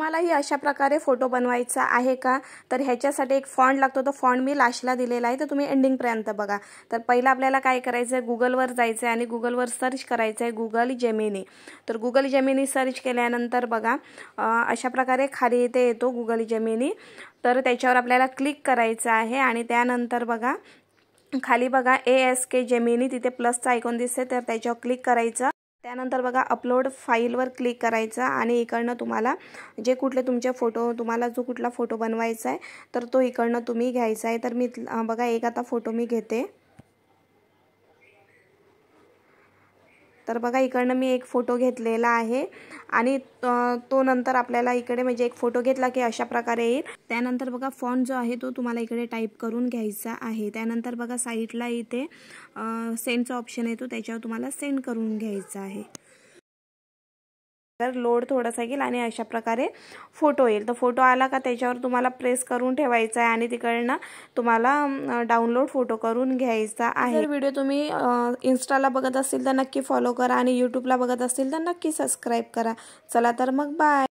तुम्हालाही अशा प्रकारे फोटो बनवायचा आहे का? तर ह्याच्यासाठी एक फॉन्ट लागतो, तो फॉन्ट मी लास्टला दिलेला आहे, तर तुम्ही एंडिंगपर्यंत बघा। तर पहिला आपल्याला काय करायचं आहे, गुगलवर जायचं आहे आणि गुगलवर सर्च करायचं आहे गुगल जेमिनी। तर गुगल जेमिनी सर्च केल्यानंतर बघा अशा प्रकारे खाली इथे येतो गुगल जेमिनी। तर त्याच्यावर आपल्याला क्लिक करायचं आहे आणि त्यानंतर बघा खाली बघा ASK जेमिनी तिथे प्लसचा आयकॉन दिसते, तर त्याच्यावर क्लिक करायचं। त्यानंतर बघा अपलोड फाईलवर क्लिक करायचं आणि इकडनं तुम्हाला जे कुठले तुमचे फोटो, तुम्हाला जो कुठला फोटो बनवायचा आहे तर तो इकडनं तुम्ही घ्यायचा आहे। तर मी बघा एक आता फोटो मी घेते। तर बघा इकडनं मी एक फोटो घेतलेला आहे आणि तो नंतर आपल्याला इकडे म्हणजे एक फोटो घेतला की अशा प्रकारे येईल। त्यानंतर बघा फॉन्ट जो आहे तो तुम्हाला इकडे टाईप करून घ्यायचा आहे। त्यानंतर बघा साईडला इथे सेंडचा ऑप्शन येतो, त्याच्यावर तुम्हाला सेंड करून घ्यायचा आहे। तर लोड थोडासा येईल आणि अशा प्रकारे फोटो येईल। तर फोटो आला का त्याच्यावर तुम्हाला प्रेस करून ठेवायचा आहे आणि तिकडनं तुम्हाला डाउनलोड फोटो करून घ्यायचा आहे। जर व्हिडिओ तुम्ही इंस्टाला बघत असेल तर नक्की फॉलो करा आणि यूट्यूबला बघत असेल तर नक्की सबस्क्राईब करा। चला तर मग बाय।